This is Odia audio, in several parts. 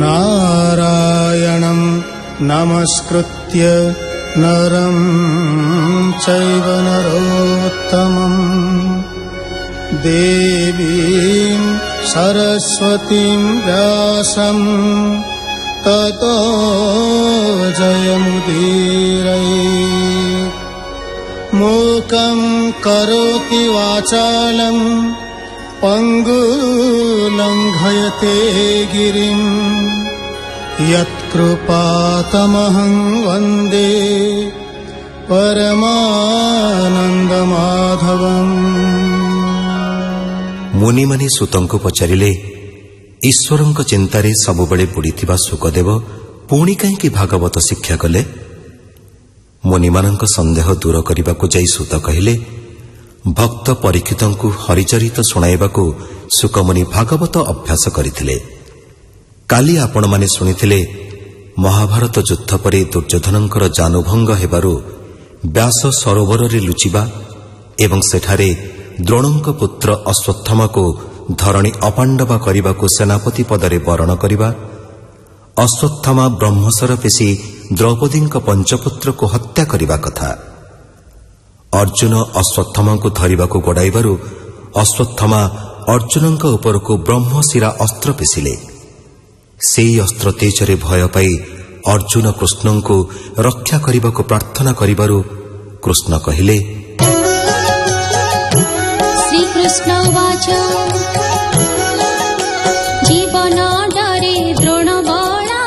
नारायणं नमस्कृत्य नरं चैव नरोत्तमं देवीं सरस्वतीं व्यासं ततो जयमुदीरयेत्। मूकं करोति वाचालं पङ्गुलङ्घयते गिरिं यत्कृपातमहं वन्दे परमानन्दमाधवम्। मुनिमाने सुतଙ୍କୁ ପଚାରିଲେ, ଈଶ୍ୱରଙ୍କ ଚିନ୍ତାରେ ସବୁବେଳେ ବୁଡ଼ିଥିବା ସୁକଦେବ ପୁଣି କାହିଁକି ଭାଗବତ ଶିକ୍ଷା କଲେ? ମୁନିମାନଙ୍କ ସନ୍ଦେହ ଦୂର କରିବାକୁ ଯାଇ ସୁତ କହିଲେ, ଭକ୍ତ ପରୀକ୍ଷିତଙ୍କୁ ହରିଚରିତ ଶୁଣାଇବାକୁ ସୁକମୁନି ଭାଗବତ ଅଭ୍ୟାସ କରିଥିଲେ। କାଲି ଆପଣମାନେ ଶୁଣିଥିଲେ, ମହାଭାରତ ଯୁଦ୍ଧ ପରେ ଦୁର୍ଯ୍ୟୋଧନଙ୍କର ଜାନୁଭଙ୍ଗ ହେବାରୁ ବ୍ୟାସ ସରୋବରରେ ଲୁଚିବା ଏବଂ ସେଠାରେ ଦ୍ରୋଣଙ୍କ ପୁତ୍ର ଅଶ୍ୱତ୍ଥାମାକୁ ଧରଣୀ ଅପାଣ୍ଡବା କରିବାକୁ ସେନାପତି ପଦରେ ବରଣ କରିବା, ଅଶ୍ୱତ୍ଥାମା ବ୍ରହ୍ମସର ପେଶି ଦ୍ରୌପଦୀଙ୍କ ପଞ୍ଚପୁତ୍ରକୁ ହତ୍ୟା କରିବା କଥା। ଅର୍ଜୁନ ଅଶ୍ୱତ୍ଥାମାଙ୍କୁ ଧରିବାକୁ ଗୋଡ଼ାଇବାରୁ ଅଶ୍ୱତ୍ଥାମା ଅର୍ଜୁନଙ୍କ ଉପରକୁ ବ୍ରହ୍ମଶିରା ଅସ୍ତ୍ର ପେଶିଲେ। ସେହି ଅସ୍ତ୍ର ତେଜରେ ଭୟ ପାଇ ଅର୍ଜୁନ କୃଷ୍ଣଙ୍କୁ ରକ୍ଷା କରିବାକୁ ପ୍ରାର୍ଥନା କରିବାରୁ କୃଷ୍ଣ କହିଲେ, ଶ୍ରୀକୃଷ୍ଣ ବାଚ ଜୀବନ ଡରେ ଦ୍ରୋଣ ବଳା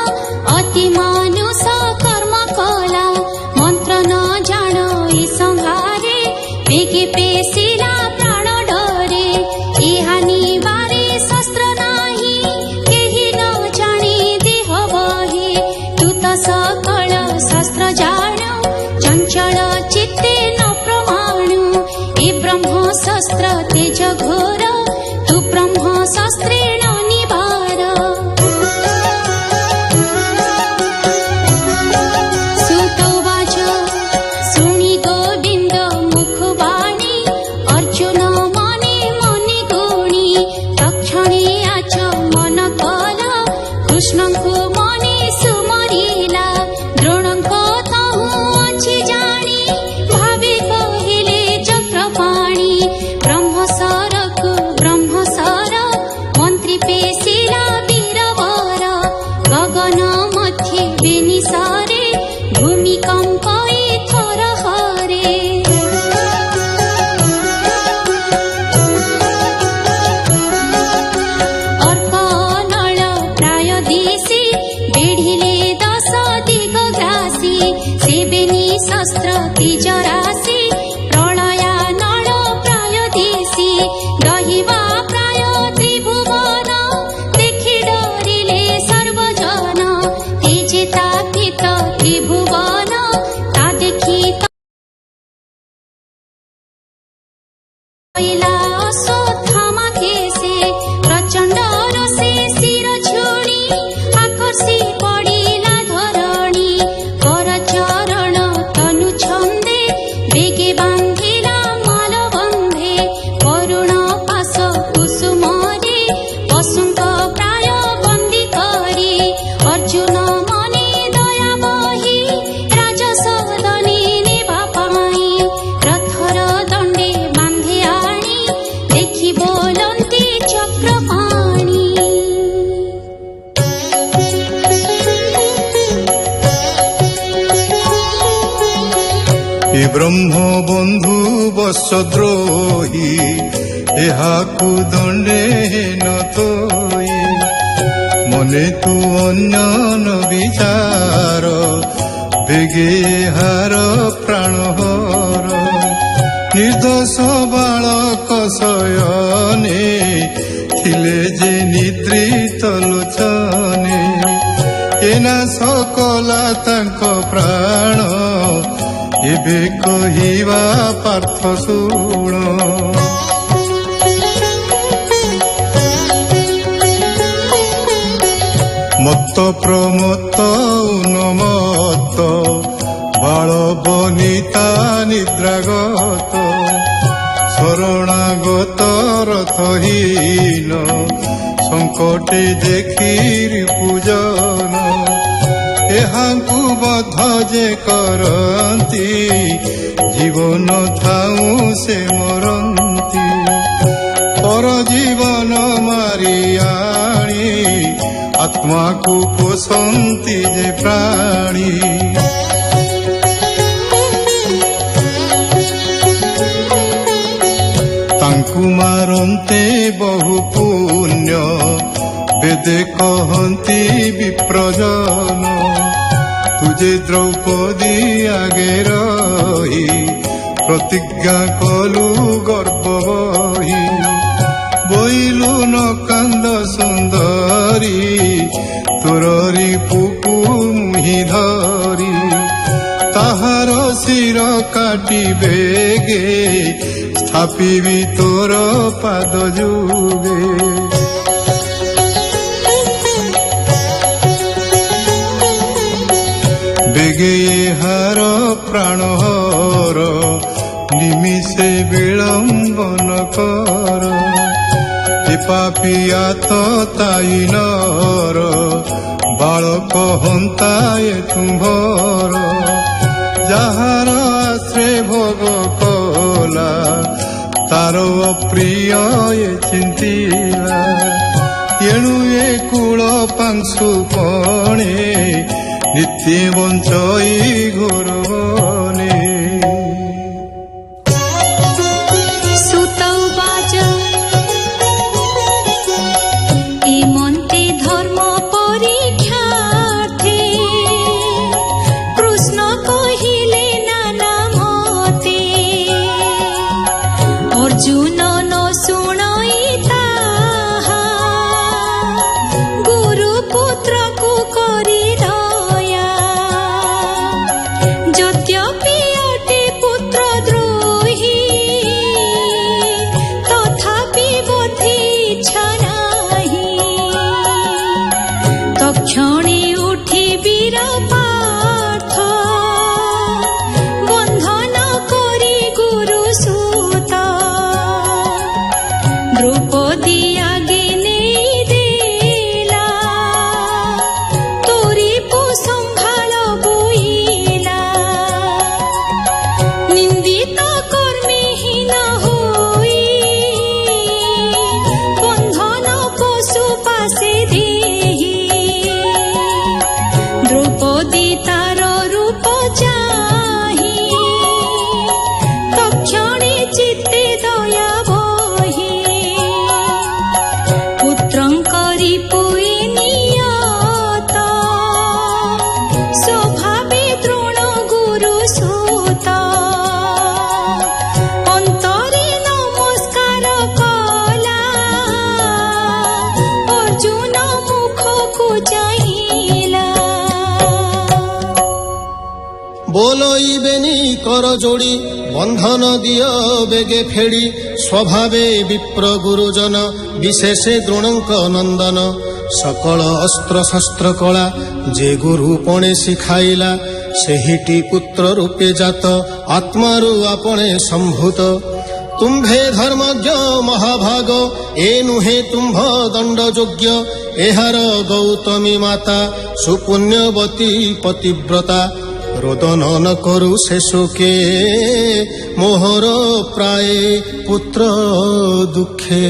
ଅତି ମାନୁଷ କର୍ମ କଲା ମନ୍ତ୍ର ନ ଜାଣ ଏ ସଂହାରେ ବେଗେ ପେଶିଲା ପ୍ରାଣ ଡରେ ଏହା ନିବାରେ ଶସ୍ତ୍ର ନାହିଁ କେହି ନ ଜାଣି ଦେହ ବହେ ତୁ ତ ସକଳ ଶାସ୍ତ୍ର ଜାଣ ଚଞ୍ଚଳ ଚିତ୍ତେ ନ ପ୍ରମାଣୁ ଏ ବ୍ରହ୍ମ ଶସ୍ତ୍ର ତେଜ ଘୋର ତୁ ବ୍ରହ୍ମ ଶସ୍ତ୍ରେଣ ନିବାର। ସୁତବାଚ ଶୁଣି ଗୋବିନ୍ଦ ମୁଖବାଣୀ ଅର୍ଜୁନ ମନେ ମନେ ଗୁଣି ତକ୍ଷଣେ ଆଚ ମନ କଲ କୃଷ୍ଣଙ୍କୁ ମନେ ସୁମରିଲା ଦ୍ରୋଣଙ୍କ ତହୁ ଅଛି ଜାଣି ଭାବେ କହିଲେ ଚକ୍ରପାଣି ବ୍ରହ୍ମସରକୁ ବ୍ରହ୍ମସର ମନ୍ତ୍ରୀ ପେଶିଲା ବୀରବର ଗଗନ ମଧ୍ୟେ ବିନିସରେ ଭୂମିକମ୍ପ ଥର ହରେ। ଅର୍କ ନଳ ପ୍ରାୟ ଦିଶି ବେଢ଼ିଲେ ଦଶ ଦିଗ ଗ୍ରାସୀ ସେବେନି ଶସ୍ତ୍ର ତେଜ ରାଶି ପ୍ରଳୟା ନଳ ପ୍ରାୟ ଦିଶି ଦହିବା ପ୍ରାୟ ତ୍ରିଭୁବନ ଦେଖି ଡରିଲେ ସର୍ବଜନ ତେଜେ ତାପିତ ତ୍ରିଭୁବନ ତା ଦେଖି କହିଲା ଅଶ୍ୱତ୍ଥାମା କେଶେ ପ୍ରଚଣ୍ଡ ରୋଷେ ଶିର ଛୁଣି ଆକର୍ଷି ପଡ଼ିଲା ଧରଣୀ କର ଚରଣ ତନୁ ଛନ୍ଦେ ବେଗେ ବାନ୍ଧିଲା ମାଲବନ୍ଧେ କରୁଣ ପାଶ କୁସୁମରେ ପଶୁଙ୍କ ପ୍ରାୟ ବନ୍ଦୀ କରି ଅର୍ଜୁନ ମନେ ଦୟା ବହି ରାଜସଦନେ ନେବା ପାଇଁ ରଥର ଦଣ୍ଡେ ବାନ୍ଧି ଆଣି ଦେଖି ବୋଲନ୍ତି ଚକ୍ରପାଣି। ଏ ବ୍ରହ୍ମ ବନ୍ଧୁ ବଶଦ୍ରୋହୀ ଏହାକୁ ଦଣ୍ଡେ ନ ତୋଇ ମନେ ତୁ ଅନ୍ୟନ ବିଚାର ବେଗେ ହାର ପ୍ରାଣ ହର ନିର୍ଦ୍ଦୋଷ ବାଳକ ଶୟନେ ଥିଲେ ଯେ ନିଦ୍ରିତ ଲୋଚନେ ଏନା ସକଲା ତାଙ୍କ ପ୍ରାଣ ଏବେ କହିବା ପାର୍ଥ ଶୁଣ। ମତ୍ତ ପ୍ରମତ୍ତ ଉନ୍ମତ୍ତ ବାଳ ବନିତା ନିଦ୍ରାଗତ ଶରଣାଗତ ରଥହୀନ ସଙ୍କଟେ ଦେଖିରି ପୂଜନ ଏହାଙ୍କୁ ବଧ ଯେ କରନ୍ତି ଜୀବନ ଥାଉ ସେ ମରନ୍ତି ପର ଜୀବନ ମାରି ଆଣି ଆତ୍ମାକୁ ପୋଷନ୍ତି ଯେ ପ୍ରାଣୀ ତାଙ୍କୁ ମାରନ୍ତେ ବହୁ ପୁଣ୍ୟ ବେଦେ କହନ୍ତି ବିପ୍ରଜନ ତୁଜେ ଦ୍ରୌପଦୀ ଆଗେ ରହି ପ୍ରତିଜ୍ଞା କଲୁ ଗର୍ବ ବହି ବୋଇଲୁ ନ କାନ୍ଦ ସୁନ୍ଦରୀ ତୋରରି ପୁକୁ ମୁହିଁ ଧରି ତାହାର ଶିର କାଟି ବେଗେ ସ୍ଥାପିବି ତୋର ପାଦ ଯୁଗେ ବେଗେ ଏହାର ପ୍ରାଣହର ନିମିଷେ ବିଳମ୍ବନ କର ଏ ପାପିଆ ତ ତାଇନର ବାଳକ ହନ୍ତାଏ ତୁମ୍ଭର ଯାହାର ଆଶ୍ରେ ଭୋଗ କଲା ତାର ଅପ୍ରିୟ ଏ ଚିନ୍ତିଲା ଏଣୁ ଏ କୂଳ ପାଂଶୁ ପଣେ ନିତ୍ୟ ବଞ୍ଚଇ ଘୋରବନେ সুতৌবাচ এ মন্তে ধর্ম পরীক্ষার্থে কৃষ্ণ কহিলে নানা মতে অর্জুন ন শুণই তাহা গুরু পুত্রকু করি দয়া যদ্যপি অটে পুত্র দ্রোহী তথাপি বোধে ইচ্ছা নাহি তক্ষণে উঠি বীর পার্থ বন্ধন করি গুরু সুত দ্রৌপদী আগে নেই দেলা তোরি পু সম্ভাল বইলা নিন্দিত কর্মীহীন হই বন্ধন পশু পাশে দেহি দ্রৌপদী তার রূপ চাহি তক্ষণে চিত্তে দয়া বহি পুত্রঙ্ক রিপুয়ে নিয়ত স্বভাবে দ্রোণ গুরু সুত অন্তরে নমস্কার কলা অর্জুন মুখকু চাহিলা ବୋଲଇବେନି କର ଯୋଡ଼ି ବନ୍ଧନ ଦିଅ ବେଗେ ଫେଡ଼ି ସ୍ୱଭାବେ ବିପ୍ର ଗୁରୁଜନ ବିଶେଷେ ଦ୍ରୋଣଙ୍କ ନନ୍ଦନ ସକଳ ଅସ୍ତ୍ର ଶସ୍ତ୍ର କଳା ଯେ ଗୁରୁ ପଣେ ଶିଖାଇଲା ସେହିଟି ପୁତ୍ର ରୂପେ ଜାତ ଆତ୍ମାରୁ ଆପଣେ ସମ୍ଭୂତ ତୁମ୍ଭେ ଧର୍ମଜ୍ଞ ମହାଭାଗ ଏ ନୁହେଁ ତୁମ୍ଭ ଦଣ୍ଡ ଯୋଗ୍ୟ ଏହାର ଗୌତମୀ ମାତା ସୁପୁଣ୍ୟବତୀ ପତିବ୍ରତା ରୋଦନ ନ କରୁ ସେ ଶୋକେ ମୋହର ପ୍ରାୟ ପୁତ୍ର ଦୁଃଖେ